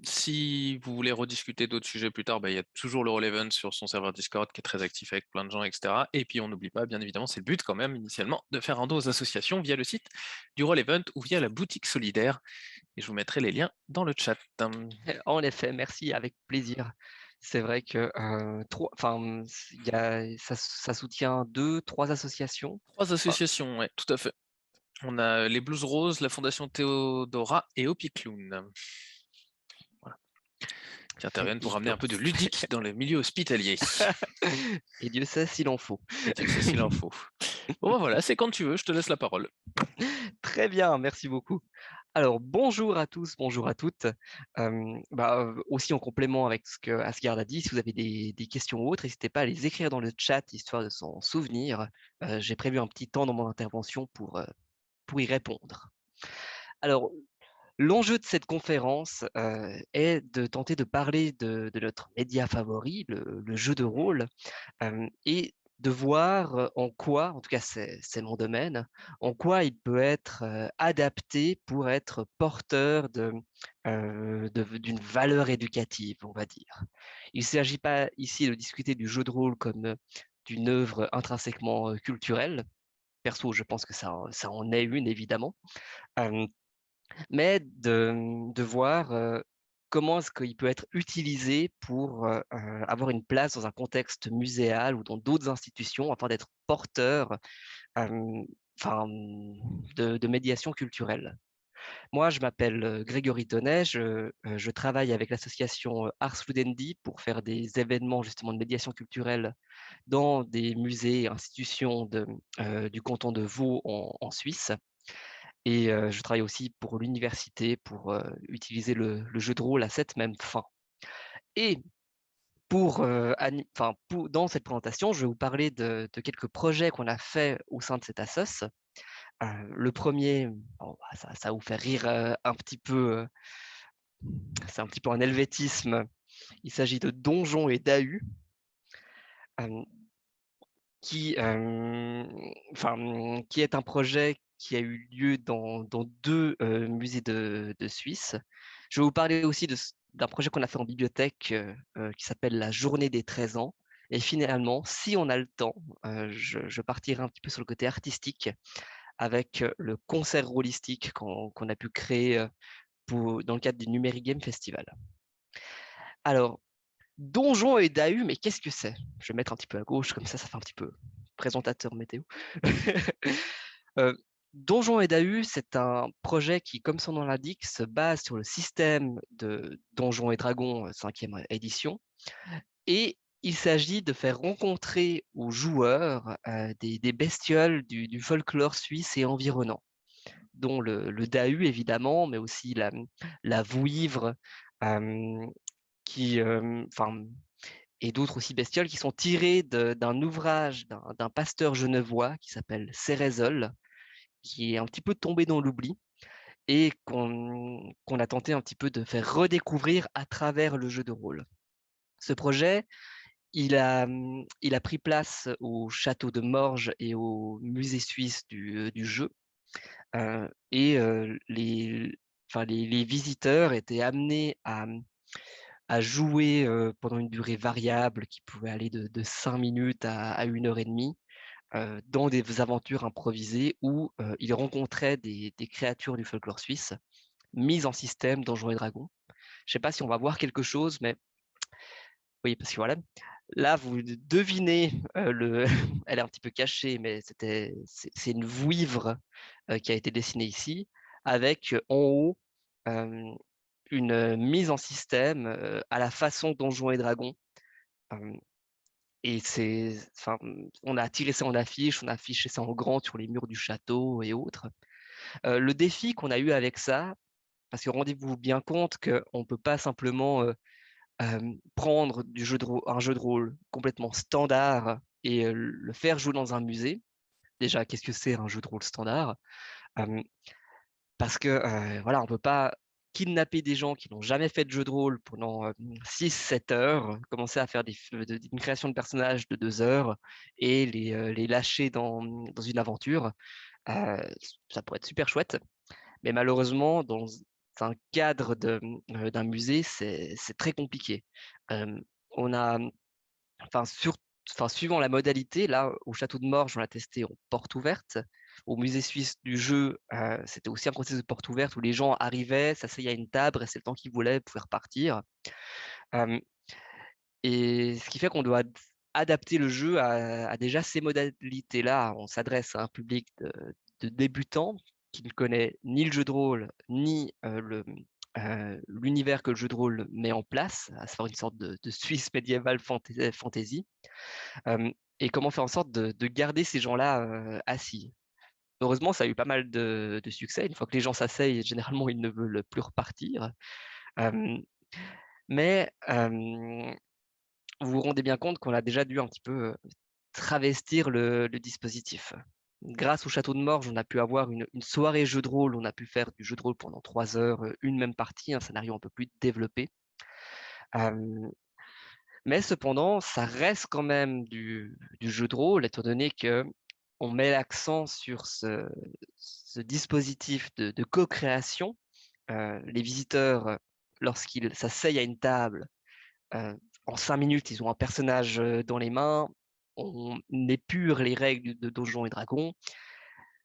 Si vous voulez rediscuter d'autres sujets plus tard, il y a toujours le Roll sur son serveur Discord qui est très actif avec plein de gens, etc. Et puis on n'oublie pas, bien évidemment, c'est le but quand même initialement, de faire un don aux associations via le site du Roll ou via la boutique solidaire. Et je vous mettrai les liens dans le chat. En effet, merci, avec plaisir. C'est vrai que ça soutient 2, 3 associations. Trois Enfin, associations, ouais, tout à fait. On a les Blues Roses, la Fondation Théodora et Hopi Clown. Voilà, qui interviennent pour ramener un peu de ludique dans le milieu hospitalier. Et Dieu sait s'il en faut. Et Dieu sait s'il en faut. Bon, voilà, c'est quand tu veux, je te laisse la parole. Très bien, merci beaucoup. Alors, bonjour à tous, bonjour à toutes. Aussi en complément avec ce que Asgard a dit, si vous avez des questions ou autres, n'hésitez pas à les écrire dans le chat, histoire de s'en souvenir. J'ai prévu un petit temps dans mon intervention pour y répondre. Alors, l'enjeu de cette conférence est de tenter de parler de notre média favori, le jeu de rôle, et de voir en quoi, en tout cas c'est mon domaine, en quoi il peut être adapté pour être porteur d'une valeur éducative, on va dire. Il ne s'agit pas ici de discuter du jeu de rôle comme d'une œuvre intrinsèquement culturelle. Perso, je pense que ça en est une, évidemment. Euh, mais de voir comment est-ce qu'il peut être utilisé pour avoir une place dans un contexte muséal ou dans d'autres institutions afin d'être porteur euh, enfin, de médiation culturelle. Moi, je m'appelle Grégory Tonnet, je travaille avec l'association Ars Ludendi pour faire des événements justement de médiation culturelle dans des musées et institutions du canton de Vaud en Suisse. Et je travaille aussi pour l'université pour utiliser le jeu de rôle à cette même fin. Et dans cette présentation, je vais vous parler de quelques projets qu'on a fait au sein de cette assoce. Le premier, bon, ça va vous faire rire un petit peu, c'est un petit peu un helvétisme. Il s'agit de Donjons et Dahu, euh, qui est un projet qui a eu lieu dans 2 musées de Suisse. Je vais vous parler aussi d'un projet qu'on a fait en bibliothèque qui s'appelle la Journée des 13 ans. Et finalement, si on a le temps, je partirai un petit peu sur le côté artistique avec le concert rôlistique qu'on a pu créer dans le cadre du Numérique Game Festival. Alors, Donjons et Dahu, mais qu'est-ce que c'est? Je vais mettre un petit peu à gauche, comme ça fait un petit peu présentateur météo. Euh, Donjons et Dahu, c'est un projet qui, comme son nom l'indique, se base sur le système de Donjons et Dragons 5e édition. Et il s'agit de faire rencontrer aux joueurs des bestioles du folklore suisse et environnant, dont le Dahu, évidemment, mais aussi la vouivre, euh, et d'autres aussi bestioles qui sont tirées d'un ouvrage d'un pasteur genevois qui s'appelle Cérézole, qui est un petit peu tombé dans l'oubli et qu'on a tenté un petit peu de faire redécouvrir à travers le jeu de rôle. Ce projet, il a pris place au château de Morges et au musée suisse du jeu. Et les visiteurs étaient amenés à jouer pendant une durée variable qui pouvait aller de 5 minutes à 1 heure et demie dans des aventures improvisées où ils rencontraient des créatures du folklore suisse mises en système Donjons et Dragons. Je ne sais pas si on va voir quelque chose, mais oui, parce que voilà, là, vous devinez, elle est un petit peu cachée, mais c'est une vouivre qui a été dessinée ici, avec en haut euh, une mise en système à la façon Donjons et Dragons. Euh, on a tiré ça en affiche, on a affiché ça en grand sur les murs du château et autres. Le défi qu'on a eu avec ça, parce que rendez-vous bien compte qu'on ne peut pas simplement prendre un jeu de rôle complètement standard et le faire jouer dans un musée. Déjà, qu'est-ce que c'est un jeu de rôle standard? Euh, Parce que voilà, on ne peut pas kidnapper des gens qui n'ont jamais fait de jeu de rôle pendant 6-7 heures, commencer à faire une création de personnages de 2 heures et les lâcher dans une aventure. Euh, Ça pourrait être super chouette, mais malheureusement, un cadre d'un musée, c'est très compliqué. On a, enfin, suivant la modalité, là, au château de Morges, on l'a testé en porte ouverte. Au musée suisse du jeu, c'était aussi un processus de porte ouverte où les gens arrivaient, s'asseyaient à une table, restaient le temps qu'ils voulaient, pouvaient repartir. Euh, et ce qui fait qu'on doit adapter le jeu à déjà ces modalités-là. On s'adresse à un public de débutants qui ne connaît ni le jeu de rôle, ni l'univers que le jeu de rôle met en place, à savoir une sorte de Suisse médiévale fantasy. Et comment faire en sorte de garder ces gens-là assis. Heureusement, ça a eu pas mal de succès. Une fois que les gens s'asseyent, généralement, ils ne veulent plus repartir. Euh, mais vous vous rendez bien compte qu'on a déjà dû un petit peu travestir le dispositif. Grâce au château de Morges, on a pu avoir une soirée jeu de rôle. On a pu faire du jeu de rôle pendant 3 heures, une même partie, un scénario un peu plus développé. Mais cependant, ça reste quand même du jeu de rôle, étant donné que on met l'accent sur ce dispositif de co-création. Les visiteurs, lorsqu'ils s'asseyent à une table, euh, en 5 minutes, ils ont un personnage dans les mains. On épure les règles de Donjons et Dragons,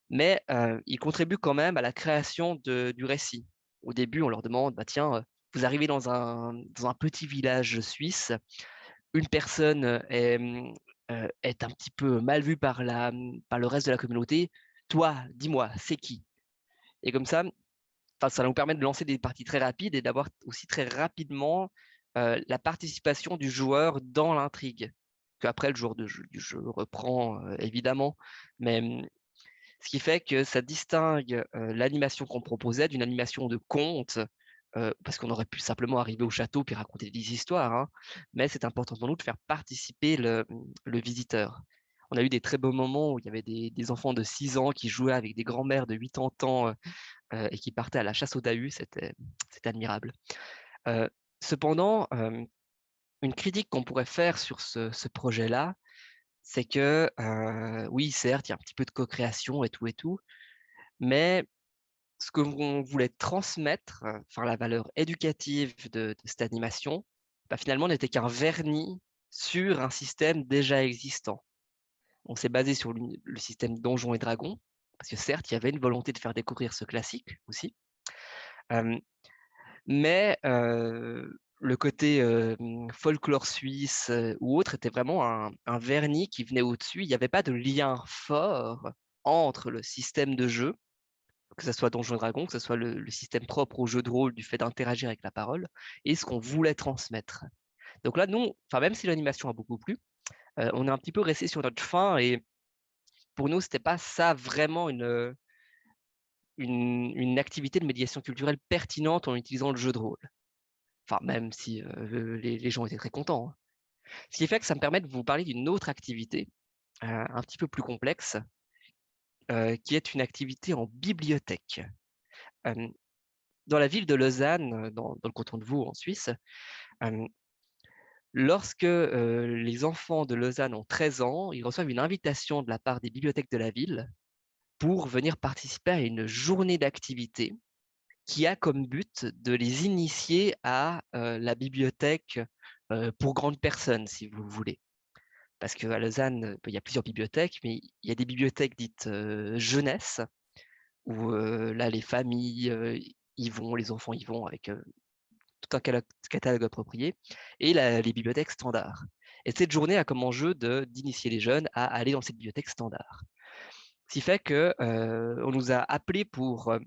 mais ils contribuent quand même à la création du récit. Au début, on leur demande, bah, tiens, vous arrivez dans un petit village suisse, une personne est un petit peu mal vue par le reste de la communauté. Toi, dis-moi, c'est qui? Et comme ça, enfin, ça nous permet de lancer des parties très rapides et d'avoir aussi très rapidement la participation du joueur dans l'intrigue. Qu'après, le joueur du jeu reprend, évidemment. Mais ce qui fait que ça distingue l'animation qu'on proposait d'une animation de conte, parce qu'on aurait pu simplement arriver au château puis raconter des histoires, hein, mais c'est important pour nous de faire participer le visiteur. On a eu des très beaux moments où il y avait des enfants de 6 ans qui jouaient avec des grands-mères de 80 ans et qui partaient à la chasse au Dahu, c'était admirable. Euh, Cependant, une critique qu'on pourrait faire sur ce projet-là, c'est que oui, certes, il y a un petit peu de co-création et tout, mais ce que l'on voulait transmettre, enfin la valeur éducative de cette animation, bah, finalement n'était qu'un vernis sur un système déjà existant. On s'est basé sur le système Donjons et Dragons, parce que certes, il y avait une volonté de faire découvrir ce classique aussi, euh, mais le côté folklore suisse ou autre était vraiment un vernis qui venait au-dessus. Il n'y avait pas de lien fort entre le système de jeu, que ce soit Donjons et Dragons, que ce soit le système propre au jeu de rôle du fait d'interagir avec la parole, et ce qu'on voulait transmettre. Donc là, nous, enfin, même si l'animation a beaucoup plu, on est un petit peu resté sur notre faim, et pour nous, c'était pas ça vraiment une activité de médiation culturelle pertinente en utilisant le jeu de rôle. Enfin, même si les gens étaient très contents, hein. Ce qui fait que ça me permet de vous parler d'une autre activité, un petit peu plus complexe, qui est une activité en bibliothèque. Euh, dans la ville de Lausanne, dans le canton de Vaud en Suisse, lorsque les enfants de Lausanne ont 13 ans, ils reçoivent une invitation de la part des bibliothèques de la ville pour venir participer à une journée d'activité qui a comme but de les initier à la bibliothèque pour grandes personnes, si vous voulez. Parce qu'à Lausanne, il y a plusieurs bibliothèques, mais il y a des bibliothèques dites jeunesse, où là, les familles y vont, les enfants y vont avec tout un catalogue approprié, et les bibliothèques standards. Et cette journée a comme enjeu d'initier les jeunes à aller dans cette bibliothèque standard. Ce qui fait que on nous a appelés pour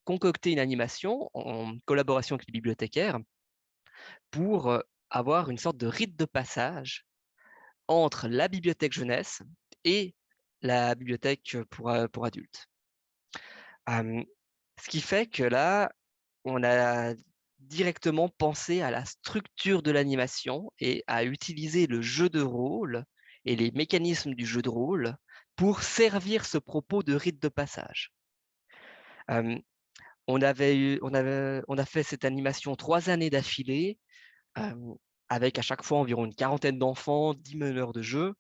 concocter une animation en collaboration avec les bibliothécaires pour avoir une sorte de rite de passage entre la bibliothèque jeunesse et la bibliothèque pour adultes. Ce qui fait que là, on a directement pensé à la structure de l'animation et à utiliser le jeu de rôle et les mécanismes du jeu de rôle pour servir ce propos de rite de passage. On a fait cette animation 3 années d'affilée, avec à chaque fois environ une quarantaine d'enfants, 10 meneurs de jeu.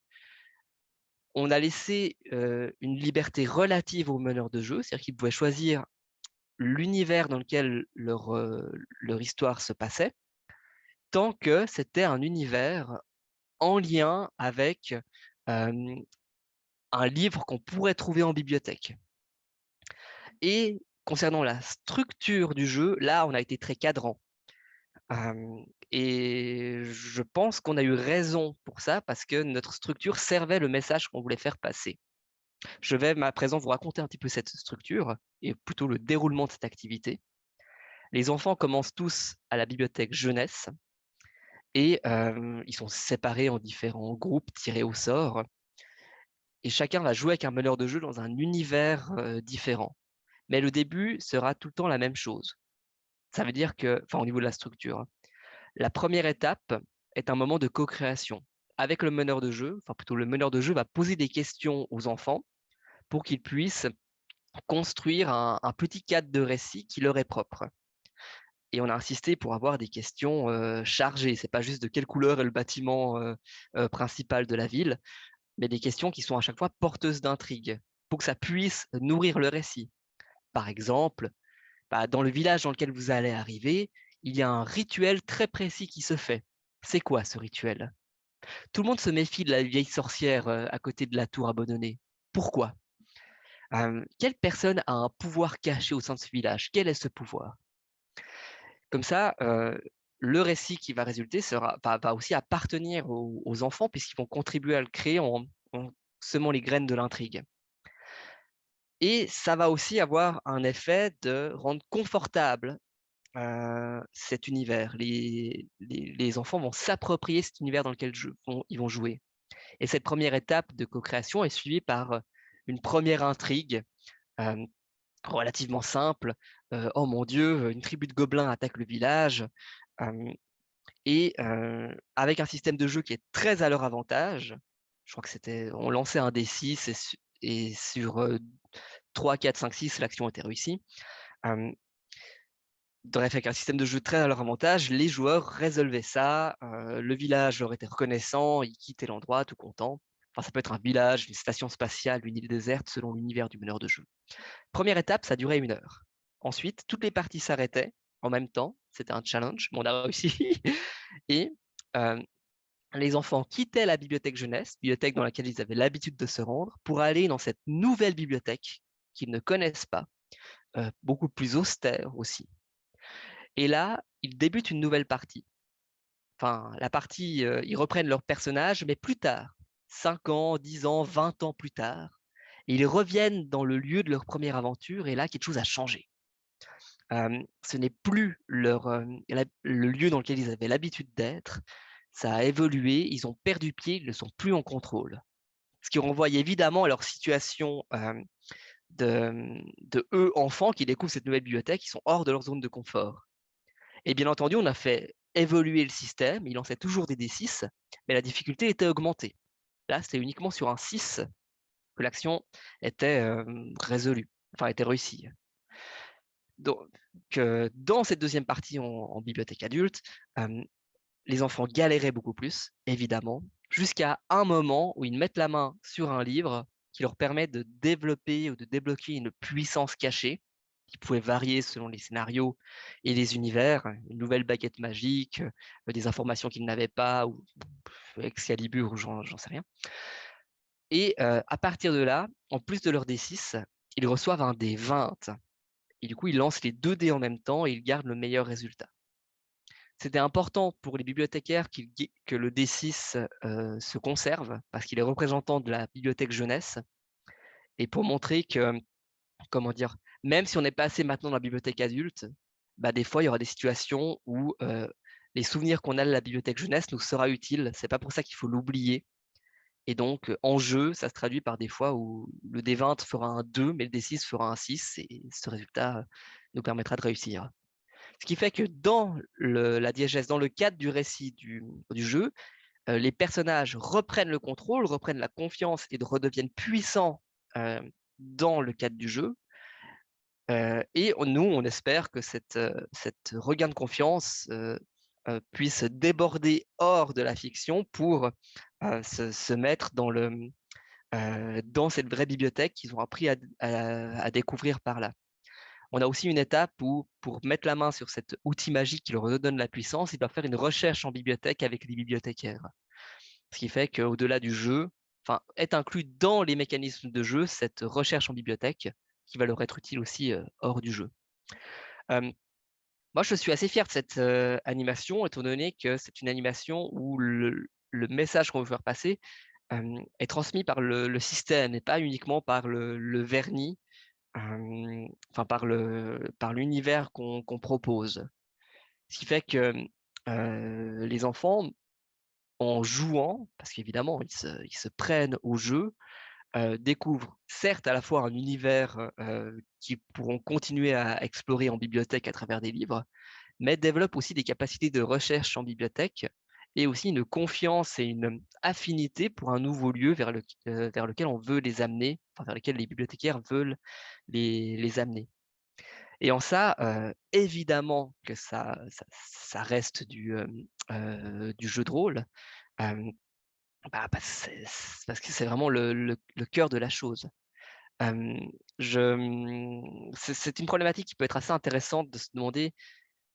On a laissé une liberté relative aux meneurs de jeu, c'est-à-dire qu'ils pouvaient choisir l'univers dans lequel leur histoire se passait, tant que c'était un univers en lien avec euh, un livre qu'on pourrait trouver en bibliothèque. Et concernant la structure du jeu, là, on a été très cadrant. Et je pense qu'on a eu raison pour ça parce que notre structure servait le message qu'on voulait faire passer. Je vais à présent vous raconter un petit peu cette structure et plutôt le déroulement de cette activité. Les enfants commencent tous à la bibliothèque jeunesse et ils sont séparés en différents groupes tirés au sort et chacun va jouer avec un meneur de jeu dans un univers différent. Mais le début sera tout le temps la même chose. Ça veut dire que, enfin au niveau de la structure, hein, la première étape est un moment de co-création. Avec le meneur de jeu, enfin plutôt le meneur de jeu va poser des questions aux enfants pour qu'ils puissent construire un petit cadre de récit qui leur est propre. Et on a insisté pour avoir des questions chargées. C'est pas juste de quelle couleur est le bâtiment principal de la ville, mais des questions qui sont à chaque fois porteuses d'intrigue pour que ça puisse nourrir le récit. Par exemple, dans le village dans lequel vous allez arriver, il y a un rituel très précis qui se fait. C'est quoi ce rituel? Tout le monde se méfie de la vieille sorcière à côté de la tour abandonnée. Pourquoi? Quelle personne a un pouvoir caché au sein de ce village? Quel est ce pouvoir? Comme ça, le récit qui va résulter va aussi appartenir aux enfants puisqu'ils vont contribuer à le créer en semant les graines de l'intrigue. Et ça va aussi avoir un effet de rendre confortable cet univers. Les enfants vont s'approprier cet univers dans lequel ils vont jouer. Et cette première étape de co-création est suivie par une première intrigue euh, relativement simple. Oh mon Dieu, une tribu de gobelins attaque le village. Euh, et avec un système de jeu qui est très à leur avantage. Je crois que on lançait un D6 et sur 3, 4, 5, 6, l'action était réussie. Bref, avec un système de jeu très à leur avantage, les joueurs résolvaient ça, le village leur était reconnaissant, ils quittaient l'endroit tout contents. Enfin, ça peut être un village, une station spatiale, une île déserte, selon l'univers du meneur de jeu. Première étape, ça durait 1 heure. Ensuite, toutes les parties s'arrêtaient en même temps. C'était un challenge, mais on a réussi. Et euh, les enfants quittaient la bibliothèque jeunesse, bibliothèque dans laquelle ils avaient l'habitude de se rendre, pour aller dans cette nouvelle bibliothèque qu'ils ne connaissent pas, beaucoup plus austère aussi. Et là, ils débutent une nouvelle partie. Enfin, la partie, ils reprennent leur personnage, mais plus tard, 5 ans, 10 ans, 20 ans plus tard. Et ils reviennent dans le lieu de leur première aventure, et là, quelque chose a changé. Ce n'est plus le lieu dans lequel ils avaient l'habitude d'être, ça a évolué, ils ont perdu pied, ils ne sont plus en contrôle. Ce qui renvoie évidemment à leur situation de eux, enfants, qui découvrent cette nouvelle bibliothèque, ils sont hors de leur zone de confort. Et bien entendu, on a fait évoluer le système, il lançait toujours des D6, mais la difficulté était augmentée. Là, c'était uniquement sur un 6 que l'action était résolue, enfin était réussie. Donc, dans cette deuxième partie en bibliothèque adulte, les enfants galéraient beaucoup plus, évidemment, jusqu'à un moment où ils mettent la main sur un livre qui leur permet de développer ou de débloquer une puissance cachée qui pouvait varier selon les scénarios et les univers, une nouvelle baguette magique, des informations qu'ils n'avaient pas, ou Excalibur, ou j'en sais rien. Et à partir de là, en plus de leur D6, ils reçoivent un D20. Et du coup, ils lancent les 2 dés en même temps et ils gardent le meilleur résultat. C'était important pour les bibliothécaires que le D6 se conserve parce qu'il est représentant de la bibliothèque jeunesse et pour montrer que, comment dire, même si on est passé maintenant dans la bibliothèque adulte, des fois il y aura des situations où les souvenirs qu'on a de la bibliothèque jeunesse nous sera utile. C'est pas pour ça qu'il faut l'oublier. Et donc, en jeu, ça se traduit par des fois où le D20 fera un 2, mais le D6 fera un 6, et ce résultat nous permettra de réussir. Ce qui fait que dans la diégèse, dans le cadre du récit du jeu, les personnages reprennent le contrôle, reprennent la confiance et redeviennent puissants dans le cadre du jeu. Et nous, on espère que cette regain de confiance puisse déborder hors de la fiction pour se mettre dans cette vraie bibliothèque qu'ils ont appris à découvrir par là. on a aussi une étape où, pour mettre la main sur cet outil magique qui leur redonne la puissance, ils doivent faire une recherche en bibliothèque avec les bibliothécaires. Ce qui fait qu'au-delà du jeu, enfin, est inclus dans les mécanismes de jeu cette recherche en bibliothèque qui va leur être utile aussi hors du jeu. Euh, Moi, je suis assez fier de cette animation, étant donné que c'est une animation où le message qu'on veut faire passer est transmis par le système et pas uniquement par le vernis, enfin par l'univers qu'on propose. Ce qui fait que les enfants, en jouant, parce qu'évidemment, ils se prennent au jeu, découvrent certes à la fois un univers qu'ils pourront continuer à explorer en bibliothèque à travers des livres, mais développent aussi des capacités de recherche en bibliothèque et aussi une confiance et une affinité pour un nouveau lieu vers lequel on veut les amener, enfin, vers lequel les bibliothécaires veulent les amener. Et en ça, évidemment que ça reste du jeu de rôle, euh, parce que c'est vraiment le cœur de la chose. Euh, c'est une problématique qui peut être assez intéressante de se demander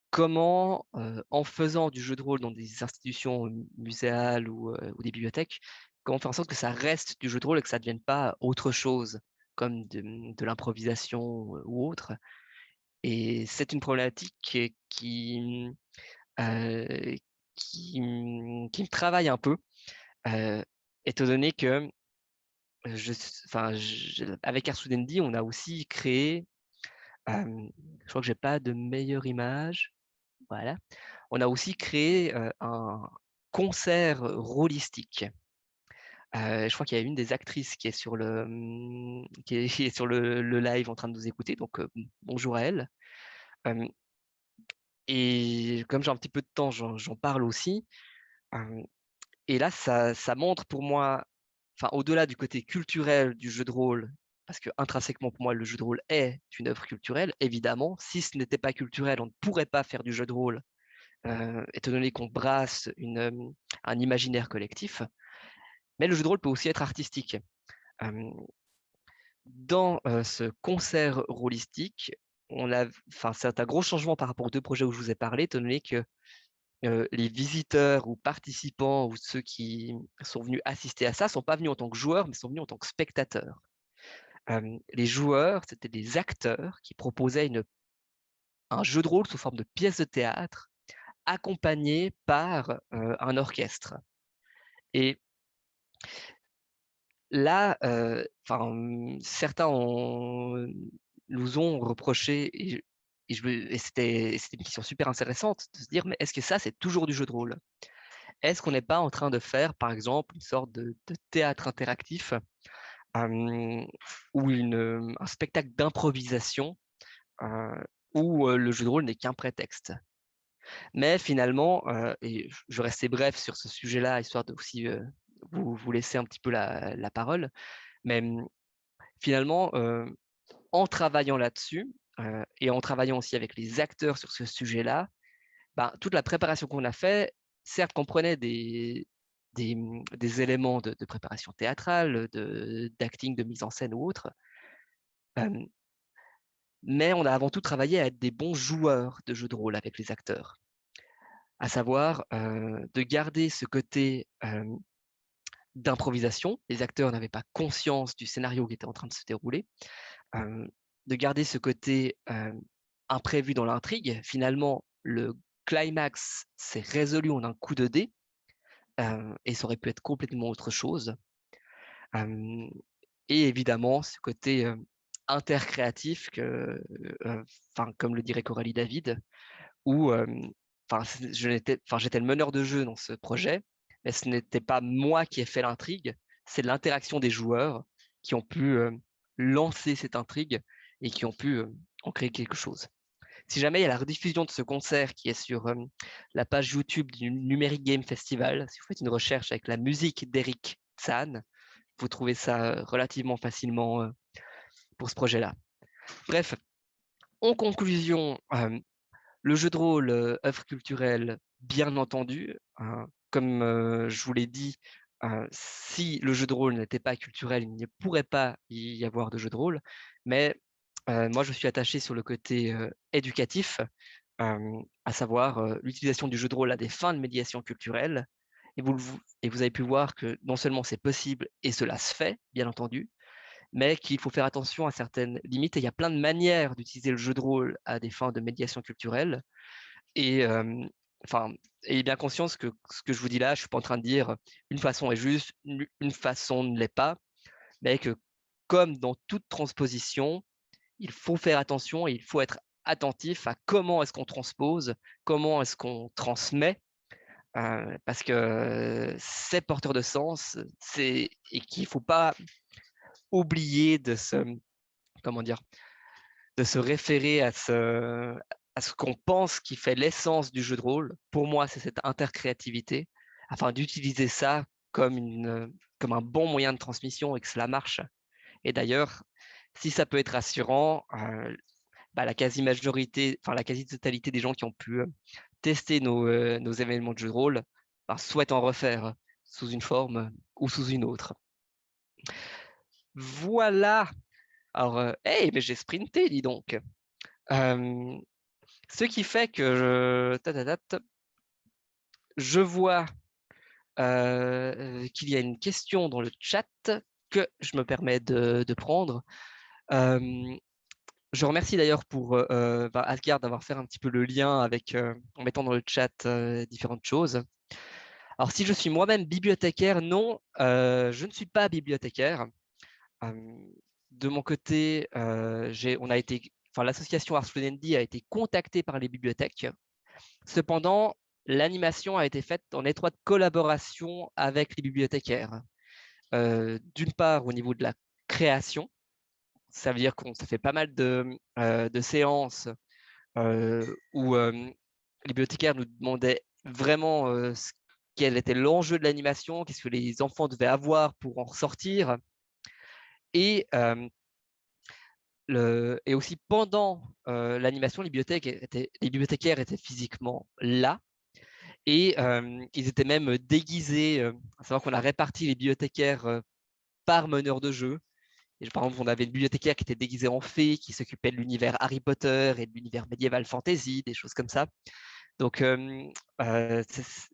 comment, en faisant du jeu de rôle dans des institutions muséales ou des bibliothèques, comment faire en sorte que ça reste du jeu de rôle et que ça ne devienne pas autre chose, comme de l'improvisation ou autre. Et c'est une problématique euh, qui me travaille un peu, euh, étant donné que avec Arsoudendi, on a aussi créé, je crois que j'ai pas de meilleure image, voilà. On a aussi créé un concert rôlistique. Je crois qu'il y a une des actrices qui est sur qui est sur le live en train de nous écouter, donc bonjour à elle. Euh, et comme j'ai un petit peu de temps, j'en parle aussi. Euh, et là, ça montre pour moi, enfin, au-delà du côté culturel du jeu de rôle, parce que intrinsèquement pour moi, le jeu de rôle est une œuvre culturelle, évidemment. Si ce n'était pas culturel, on ne pourrait pas faire du jeu de rôle étant donné qu'on brasse un imaginaire collectif. Mais le jeu de rôle peut aussi être artistique. Euh, Dans ce concert rôlistique, c'est un gros changement par rapport aux deux projets où je vous ai parlé, étant donné que les visiteurs ou participants ou ceux qui sont venus assister à ça ne sont pas venus en tant que joueurs, mais sont venus en tant que spectateurs. Les joueurs, c'était des acteurs qui proposaient un jeu de rôle sous forme de pièce de théâtre accompagné par un orchestre. Et là, certains nous ont reproché, et c'était une question super intéressante de se dire, mais est-ce que ça, c'est toujours du jeu de rôle? Est-ce qu'on n'est pas en train de faire, par exemple, une sorte de théâtre interactif ou un spectacle d'improvisation où le jeu de rôle n'est qu'un prétexte? Mais finalement, et je restais bref sur ce sujet-là, histoire de aussi vous laisser un petit peu la parole, mais finalement, en travaillant là-dessus et en travaillant aussi avec les acteurs sur ce sujet-là, ben, toute la préparation qu'on a fait, certes, comprenait des éléments de préparation théâtrale, d'acting, de mise en scène ou autre, euh, mais on a avant tout travaillé à être des bons joueurs de jeux de rôle avec les acteurs, à savoir de garder ce côté d'improvisation. Les acteurs n'avaient pas conscience du scénario qui était en train de se dérouler, de garder ce côté imprévu dans l'intrigue. Finalement, le climax s'est résolu en un coup de dé et ça aurait pu être complètement autre chose. Et évidemment, ce côté intercréatif, comme le dirait Coralie David, où j'étais le meneur de jeu dans ce projet, mais ce n'était pas moi qui ai fait l'intrigue, c'est l'interaction des joueurs qui ont pu lancer cette intrigue et qui ont pu en créer quelque chose. Si jamais il y a la rediffusion de ce concert qui est sur la page YouTube du Numérique Game Festival, si vous faites une recherche avec la musique d'Eric Tsan, vous trouvez ça relativement facilement pour ce projet-là. Bref, en conclusion, le jeu de rôle, œuvre culturelle, bien entendu, comme je vous l'ai dit, si le jeu de rôle n'était pas culturel, il ne pourrait pas y avoir de jeu de rôle, mais moi, je suis attaché sur le côté éducatif, à savoir l'utilisation du jeu de rôle à des fins de médiation culturelle. Et vous avez pu voir que non seulement c'est possible et cela se fait, bien entendu, mais qu'il faut faire attention à certaines limites. Et il y a plein de manières d'utiliser le jeu de rôle à des fins de médiation culturelle. Et enfin, ayez bien conscience que ce que je vous dis là, je suis pas en train de dire une façon est juste, une façon ne l'est pas, mais que comme dans toute transposition, il faut faire attention et il faut être attentif à comment est-ce qu'on transpose, comment est-ce qu'on transmet, parce que c'est porteur de sens, et qu'il ne faut pas oublier de comment dire, de se référer à ce qu'on pense qui fait l'essence du jeu de rôle. Pour moi, c'est cette intercréativité, afin d'utiliser ça comme un bon moyen de transmission et que cela marche. Et d'ailleurs, si ça peut être rassurant, la quasi-majorité, enfin la quasi-totalité des gens qui ont pu tester nos événements de jeu de rôle souhaitent en refaire sous une forme ou sous une autre. Voilà. Alors, hey, mais j'ai sprinté, dis donc. Ce qui fait que je vois qu'il y a une question dans le chat que je me permets de prendre. Je remercie d'ailleurs pour Asgard d'avoir fait un petit peu le lien avec, en mettant dans le chat différentes choses. Alors, si je suis moi-même bibliothécaire, non, je ne suis pas bibliothécaire. De mon côté, l'association Ars Ludendi a été contactée par les bibliothèques. Cependant, l'animation a été faite en étroite collaboration avec les bibliothécaires. D'une part, au niveau de la création, ça veut dire qu'on ça fait pas mal de séances où les bibliothécaires nous demandaient vraiment quel était l'enjeu de l'animation, qu'est-ce que les enfants devaient avoir pour en ressortir. Et, et aussi pendant l'animation, les bibliothécaires étaient physiquement là. Et ils étaient même déguisés, à savoir qu'on a réparti les bibliothécaires par meneur de jeu. Et, par exemple, on avait une bibliothécaire qui était déguisée en fée, qui s'occupait de l'univers Harry Potter et de l'univers médiéval fantasy, des choses comme ça. Donc, les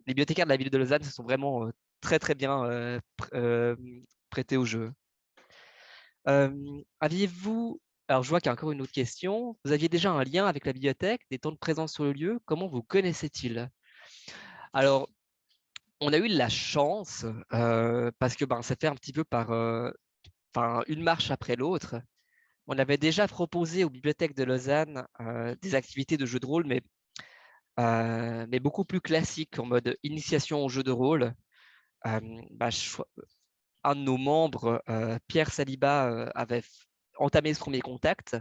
bibliothécaires de la ville de Lausanne se sont vraiment très, très bien prêtés au jeu. Aviez-vous... Alors, je vois qu'il y a encore une autre question. Vous aviez déjà un lien avec la bibliothèque, des temps de présence sur le lieu. Comment vous connaissez-ils? Alors, on a eu de la chance parce que ça fait un petit peu par une marche après l'autre. On avait déjà proposé aux bibliothèques de Lausanne des activités de jeux de rôle, mais beaucoup plus classiques, en mode initiation au jeu de rôle. Un de nos membres, Pierre Saliba, avait entamé ce premier contact.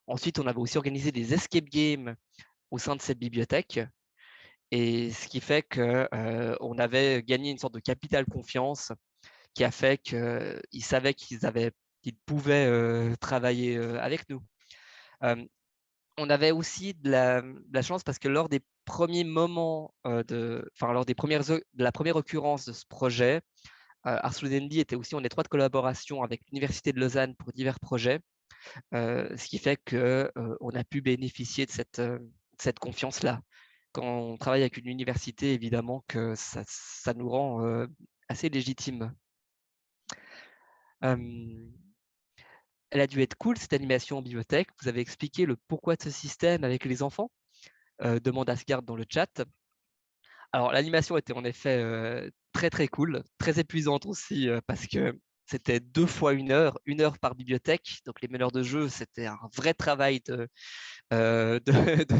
Ensuite, on avait aussi organisé des escape games au sein de cette bibliothèque. Et ce qui fait qu'on avait gagné une sorte de capital confiance qui a fait qu'ils savaient qu'ils pouvaient travailler avec nous. On avait aussi de la chance parce que lors des premiers moments, lors de la première occurrence de ce projet, Ars Ludendi était aussi en étroite collaboration avec l'Université de Lausanne pour divers projets, ce qui fait qu'on a pu bénéficier de cette confiance-là. Quand on travaille avec une université, évidemment que ça nous rend assez légitime. Elle a dû être cool, cette animation en bibliothèque. Vous avez expliqué le pourquoi de ce système avec les enfants, demande Asgard dans le chat. Alors, l'animation était en effet très, très cool, très épuisante aussi, parce que c'était 2 fois 1 heure par bibliothèque. Donc, les meneurs de jeu, c'était un vrai travail de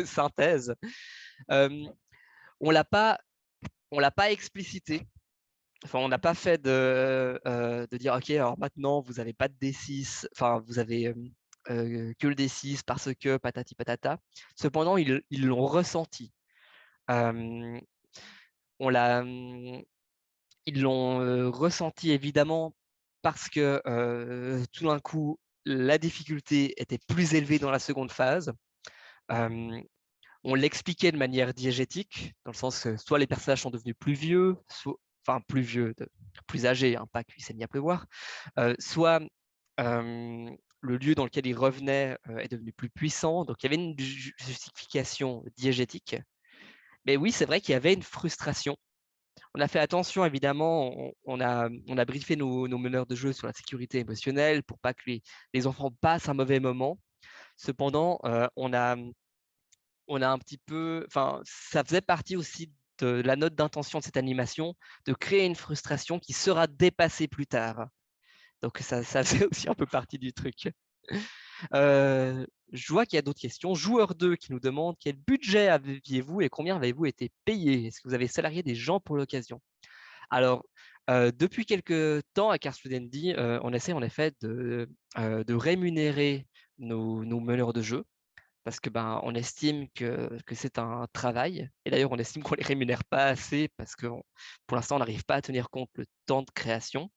synthèse. On l'a pas explicité. Enfin, on n'a pas fait de dire, OK, alors maintenant, vous n'avez pas de D6, enfin, vous avez que le D6 parce que patati patata. Cependant, ils l'ont ressenti. On l'a, ils l'ont ressenti évidemment parce que tout d'un coup, la difficulté était plus élevée dans la seconde phase. On l'expliquait de manière diégétique, dans le sens que soit les personnages sont devenus plus vieux, plus vieux, plus âgés, hein, pas qu'il s'est mis à pleuvoir, soit le lieu dans lequel il revenait est devenu plus puissant, donc il y avait une justification diégétique. Mais oui, c'est vrai qu'il y avait une frustration. On a fait attention, évidemment, on a briefé nos meneurs de jeu sur la sécurité émotionnelle pour pas que les enfants passent un mauvais moment. Cependant, on a un petit peu, enfin, ça faisait partie aussi de la note d'intention de cette animation, de créer une frustration qui sera dépassée plus tard. Donc ça fait aussi un peu partie du truc. Je vois qu'il y a d'autres questions. Joueur 2 qui nous demande quel budget aviez-vous et combien avez-vous été payé? Est-ce que vous avez salarié des gens pour l'occasion? Alors, depuis quelques temps à Cars Dandy, on essaie en effet de rémunérer nos meneurs de jeu parce que on estime que c'est un travail. Et d'ailleurs, on estime qu'on ne les rémunère pas assez parce que pour l'instant, on n'arrive pas à tenir compte le temps de création.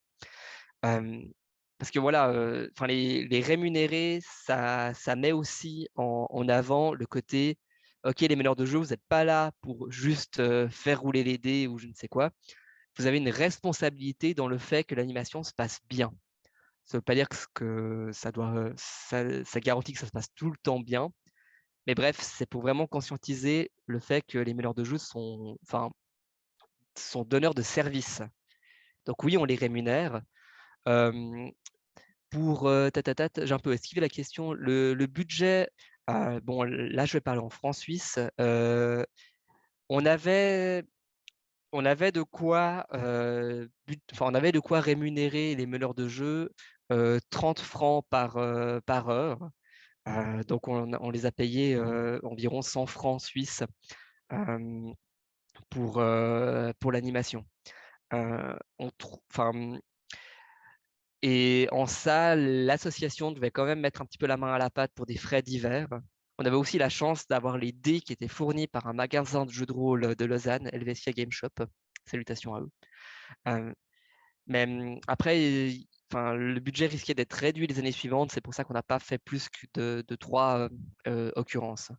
Parce que voilà, enfin les rémunérer, ça met aussi en avant le côté, ok, les meneurs de jeu, vous n'êtes pas là pour juste faire rouler les dés ou je ne sais quoi. Vous avez une responsabilité dans le fait que l'animation se passe bien. Ça ne veut pas dire que ça garantit que ça se passe tout le temps bien. Mais bref, c'est pour vraiment conscientiser le fait que les meneurs de jeu enfin, sont donneurs de services. Donc oui, on les rémunère. Euh, j'ai un peu esquivé la question. Le budget, bon, là, je vais parler en francs suisses. On avait, on avait de quoi, on avait de quoi rémunérer les meneurs de jeu 30 francs par heure. Donc, on les a payés environ 100 francs suisses euh, pour l'animation. Enfin, et en ça, l'association devait quand même mettre un petit peu la main à la pâte pour des frais divers. On avait aussi la chance d'avoir les dés qui étaient fournis par un magasin de jeux de rôle de Lausanne, Helvetia Game Shop. Salutations à eux. Euh, mais après, enfin, le budget risquait d'être réduit les années suivantes. C'est pour ça qu'on n'a pas fait plus que de 3 occurrences.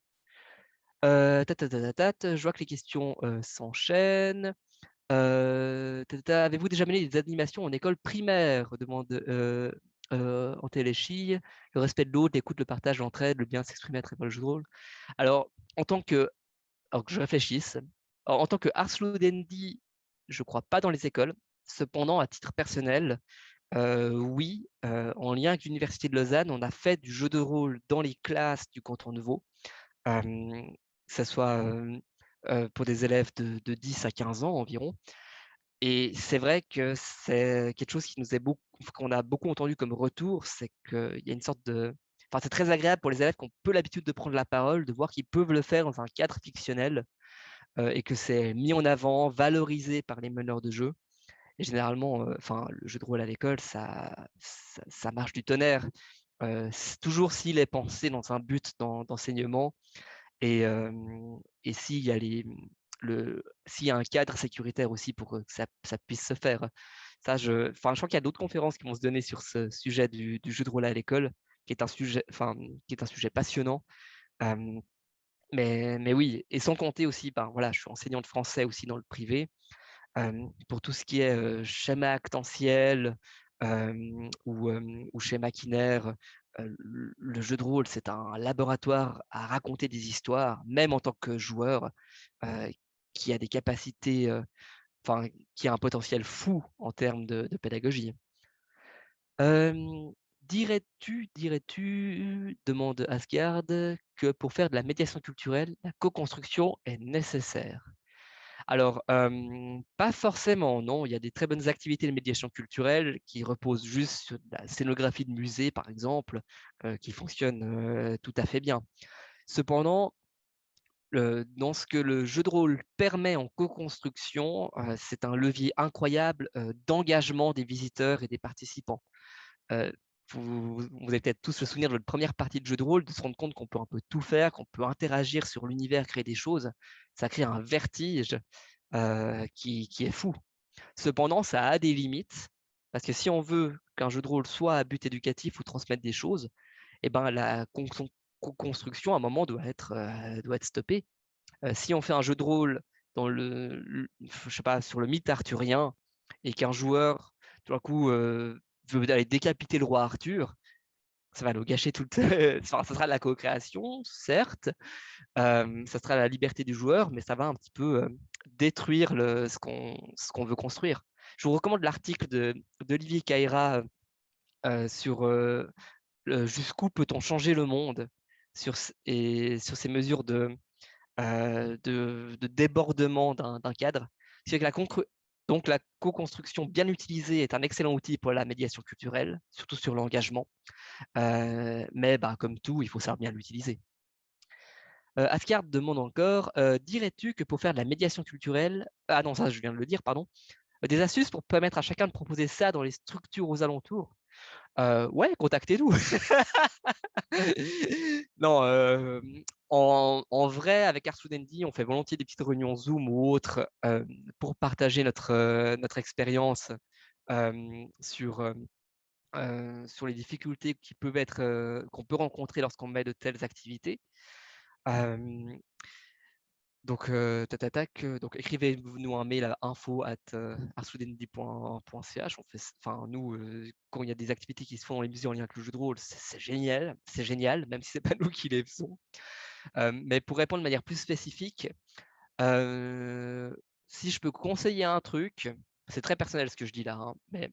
Je vois que les questions s'enchaînent. Avez-vous déjà mené des animations en école primaire? Demande Antéléchille. Le respect de l'autre, l'écoute, le partage, l'entraide, le bien s'exprimer à travers le jeu de rôle. Alors, alors que je réfléchisse, en tant que Ars Ludendi, je ne crois pas dans les écoles. Cependant, à titre personnel, oui, en lien avec l'Université de Lausanne, on a fait du jeu de rôle dans les classes du canton de Vaud, que ce soit pour des élèves de 10 à 15 ans environ. Et c'est vrai que c'est quelque chose qu'on a beaucoup entendu comme retour, c'est qu'il y a une sorte de... Enfin, c'est très agréable pour les élèves qui ont peu l'habitude de prendre la parole, de voir qu'ils peuvent le faire dans un cadre fictionnel et que c'est mis en avant, valorisé par les meneurs de jeu. Et généralement, enfin, le jeu de rôle à l'école, ça marche du tonnerre. Toujours s'il est pensé dans un but d'enseignement et, s'il y a s'il y a un cadre sécuritaire aussi pour que ça puisse se faire. Je crois qu'il y a d'autres conférences qui vont se donner sur ce sujet du jeu de rôle à l'école, qui est un sujet, qui est un sujet passionnant. Mais oui, et sans compter aussi, voilà, je suis enseignant de français aussi dans le privé. Pour tout ce qui est schéma actantiel ou schéma quinaire, le jeu de rôle, c'est un laboratoire à raconter des histoires, même en tant que joueur, euh, qui a des capacités, enfin, qui a un potentiel fou en termes de pédagogie. Dirais-tu, demande Asgard, que pour faire de la médiation culturelle, la co-construction est nécessaire? Alors, pas forcément, non. Il y a des très bonnes activités de médiation culturelle qui reposent juste sur de la scénographie de musée, par exemple, qui fonctionnent tout à fait bien. Cependant, dans ce que le jeu de rôle permet en co-construction, c'est un levier incroyable d'engagement des visiteurs et des participants. Euh, vous avez peut-être tous le souvenir de votre première partie de jeu de rôle, de se rendre compte qu'on peut un peu tout faire, qu'on peut interagir sur l'univers, créer des choses. Ça crée un vertige qui est fou. Cependant, ça a des limites, parce que si on veut qu'un jeu de rôle soit à but éducatif ou transmettre des choses, eh ben, la construction, à un moment, doit être stoppée. Si on fait un jeu de rôle je sais pas, sur le mythe arthurien, et qu'un joueur, tout d'un coup, veut aller décapiter le roi Arthur, ça va nous gâcher toute enfin, ça sera de la co-création, certes, ça sera la liberté du joueur, mais ça va un petit peu, détruire ce qu'on veut construire. Je vous recommande l'article d'Olivier Caïra, sur, le «Jusqu'où peut-on changer le monde?» sur ces mesures de débordement d'un cadre. C'est que donc la co-construction bien utilisée est un excellent outil pour la médiation culturelle, surtout sur l'engagement. Mais bah, comme tout, il faut savoir bien l'utiliser. Asgard demande encore, dirais-tu que pour faire de la médiation culturelle, ah non, ça je viens de le dire, pardon, des astuces pour permettre à chacun de proposer ça dans les structures aux alentours? Ouais, contactez-nous. Non, en vrai, avec Arsoudendi, on fait volontiers des petites réunions Zoom ou autres, pour partager notre expérience, sur, sur les difficultés qui peuvent être, qu'on peut rencontrer lorsqu'on met de telles activités. Hem, donc, tac tac tac, donc écrivez-nous un mail à info@arsoudendi.ch. On fait enfin nous, quand il y a des activités qui se font dans les musées en lien avec le jeu de rôle, c'est génial, même si c'est pas nous qui les faisons. Mais pour répondre de manière plus spécifique, heu, si je peux conseiller un truc, c'est très personnel ce que je dis là, hein, mais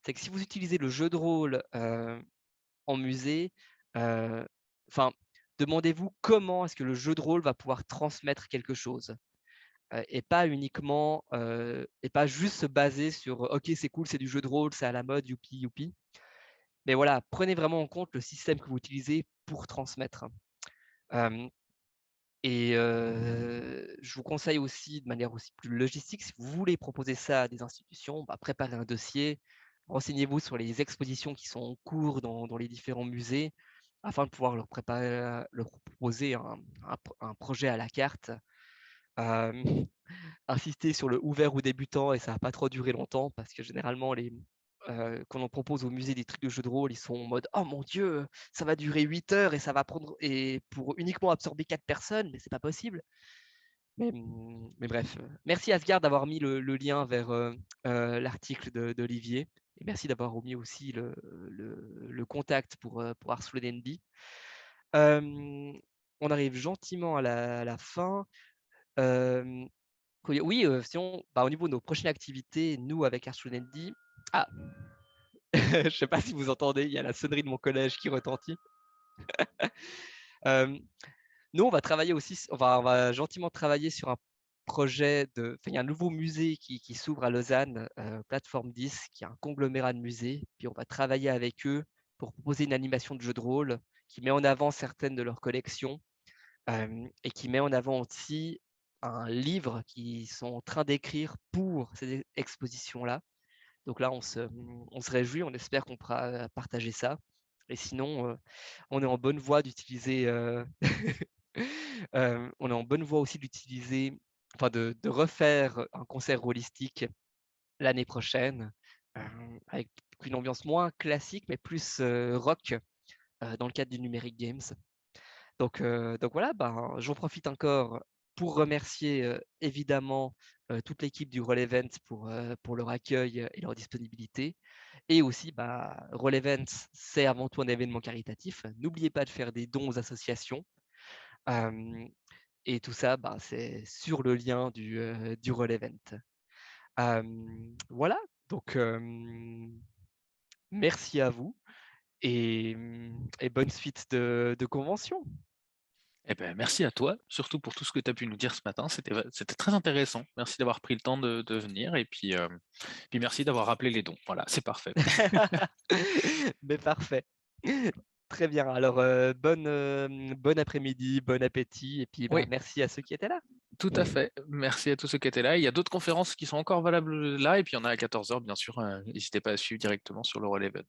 c'est que si vous utilisez le jeu de rôle, en musée, heu, enfin, demandez-vous comment est-ce que le jeu de rôle va pouvoir transmettre quelque chose, et pas uniquement, et pas juste se baser sur, «OK, c'est cool, c'est du jeu de rôle, c'est à la mode, youpi, youpi». Mais voilà, prenez vraiment en compte le système que vous utilisez pour transmettre. Hem Et je vous conseille aussi, de manière aussi plus logistique, si vous voulez proposer ça à des institutions, bah, préparez un dossier, renseignez-vous sur les expositions qui sont en cours dans les différents musées, afin de pouvoir leur proposer un projet à la carte. Hem, Insistez sur le ouvert aux débutants et ça va pas trop durer longtemps parce que généralement quand on propose au musée des trucs de jeux de rôle, ils sont en mode: «Oh mon Dieu, ça va durer 8 heures et ça va prendre et pour uniquement absorber 4 personnes, mais c'est pas possible». Mais bref, merci Asgard d'avoir mis le lien vers, l'article d'Olivier et merci d'avoir omis aussi le contact pour Ars Ledendi. Hem, on arrive gentiment à la fin. Hem, oui, sinon, bah, au niveau de nos prochaines activités, nous avec Ars Ledendi, ah! Je sais pas si vous entendez, il y a la sonnerie de mon collège qui retentit. Hem, Nous, on va travailler aussi on va gentiment travailler sur un projet il y a un nouveau musée qui s'ouvre à Lausanne, Plateforme 10, qui est un conglomérat de musées. Puis on va travailler avec eux pour proposer une animation de jeu de rôle qui met en avant certaines de leurs collections, et qui met en avant aussi un livre qu'ils sont en train d'écrire pour ces expositions-là. Donc là, on se réjouit, on espère qu'on pourra partager ça. Et sinon, on est en bonne voie d'utiliser, on est en bonne voie aussi d'utiliser, enfin de refaire un concert holistique l'année prochaine, avec une ambiance moins classique, mais plus, rock, dans le cadre du Numeric Games. Donc voilà, ben, j'en profite encore pour remercier, évidemment, toute l'équipe du Roll Event pour leur accueil, et leur disponibilité et aussi, bah, Roll Event, c'est avant tout un événement caritatif. N'oubliez pas de faire des dons aux associations, hem et tout ça, bah, c'est sur le lien du Roll Event. Voilà, donc merci à vous et bonne suite de convention. Eh ben, merci à toi, surtout pour tout ce que tu as pu nous dire ce matin. C'était très intéressant. Merci d'avoir pris le temps de venir et puis merci d'avoir rappelé les dons. Voilà, c'est parfait. Mais parfait. Très bien. Alors, bon après-midi, bon appétit et puis, bah, Oui, merci à ceux qui étaient là. tout à fait. Merci à tous ceux qui étaient là. Il y a d'autres conférences qui sont encore valables là, et puis il y en a à 14 heures, bien sûr. N'hésitez pas à suivre directement sur le Relevant.